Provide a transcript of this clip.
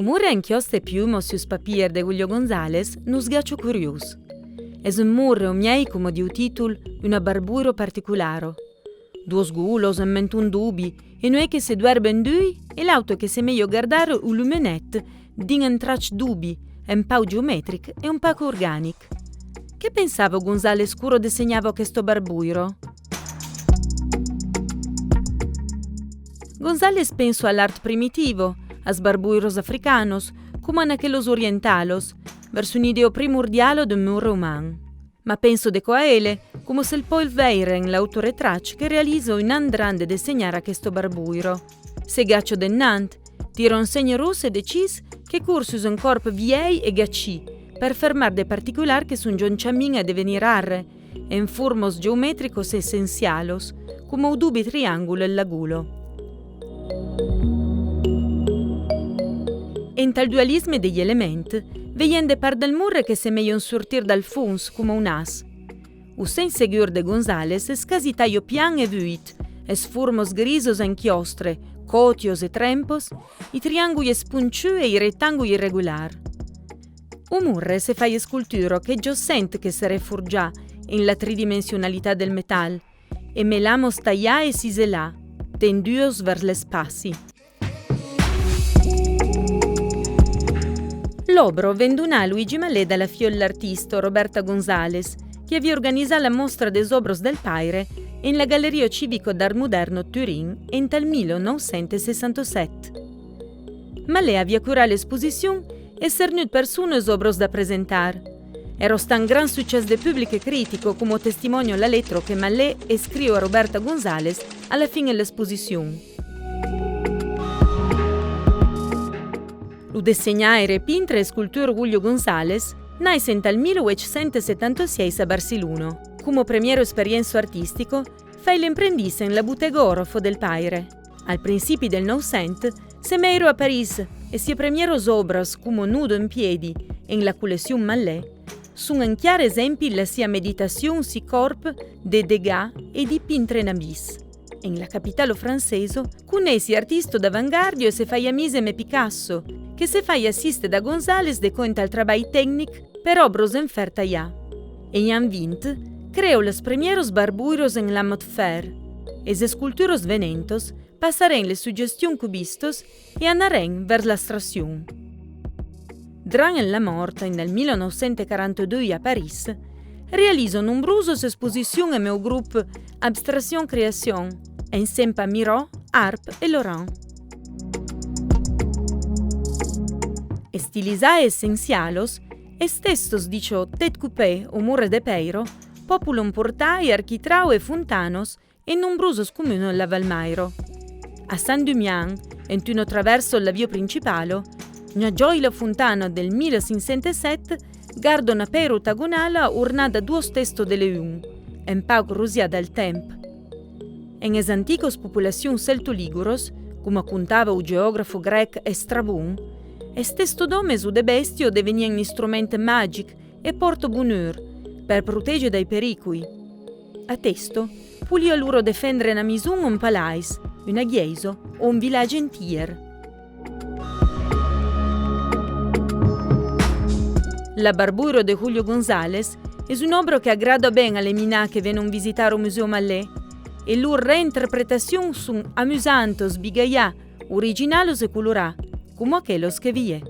murre inchioste piumo sus papier de Julio González nus gaccio curius. Es un murre miei come di titolo una barbuiro particolaro. Duos gulos en mentun dubi, e noi che se duerben dui, e l'auto che se meglio guardare un lumenet, din un traccio dubi, un pau geometric e un paco organic. Che pensavo González curo disegnava questo barbuiro? González pensò all'arte primitivo, a barbuiros africanos, come a aquellos orientalos, verso un ideo primordiale del murre umano. Ma penso de coaele, come se il Paul Veyren, l'autore trac, che realizzò un grande disegnare a questo barbuiro. Se gaccio de Nantes, tira un segno rosso e decis che cursus un corpo viei e gacci, per fermare de particolari che sun gion ciamin a divenire arre, e in formos geometricos essenzialos, come u dubi triangulo e lagulo. In tal dualismo degli elementi, veiende par del murre che se meglio sortir dal funs come un as. U sen segur de González es casi taglio pian e vuit, es formos grisos en chiostre, cotios e trempos, i triangoli spunciu e i rettangoli irregular. U murre se fai sculturo che già sent che se refurgia in la tridimensionalità del metal, e melamos taglià e siselà, tenduos vers l'espassi. L'obro vendunà a Luigi Mallet dalla fiol'artista Roberta González, che aveva organizzato la mostra des obros del Paire in la Galleria Civico d'Art Moderno Turin in tal 1967. Mallet aveva curato l'esposizione e cernut persones obros da presentar. Era stato un gran successo del pubblico e critico, come testimonio la lettera che Mallet scrive a Roberta González alla fine dell'esposizione. Lo disegnare, pintre e scultore Julio González nasce nel 1976 a Barcellona. Come prima esperienza artistico, fai l'imprendista in la Bottega Orofo del Paire. Al principio del Novecento, se meiro a Parigi e si premieros obras come Nudo in piedi in la collezione Mallet, sono un chiaro esempio la sia meditazione si corp de Degas e di Pintre in Abyss. In la capitale francese, connessi artisti d'avanguardia e se fai amise me Picasso, che se fai assiste da González de conta al travail tecnic per obros en fer tallà. E in an 20 creo les premieros barbuiros en la mot fer, e se sculturos venentos passaren le suggestion cubistos e anaren vers l'astrazione. Dran la morte, nel 1942 a Paris, realizzo numerose esposizioni a meu gruppo Abstraction Création, insieme a Miró, Arp e Laurent. Stilizae essenzialos, estestos dicho tet coupé o murre de peiro, populum portai, architrao e fontanos e numerosos comuni la Valmairo. A Saint-Dumian, in uno traverso la via principale, una gioia fontana del 1507 garda una peiro ottagonale ornata due testo delle un, en pauc rosia dal temp. En es anticos populazioni celto-liguros, come contava il geografo grec Strabon, es testo dome su de bestio devenia un strumento magic e porto bonheur, per proteggere dai pericoli. A testo, pulio loro difendere una misun un palais, una chiesa o un villaggio entier. La Barbuiro de Julio González è un'opera che aggrada bene alle minà che vengono visitare il Museo Mallet e loro reinterpretazioni sono amusantes, bigaià, originali e colorate, come aquellos che vi è.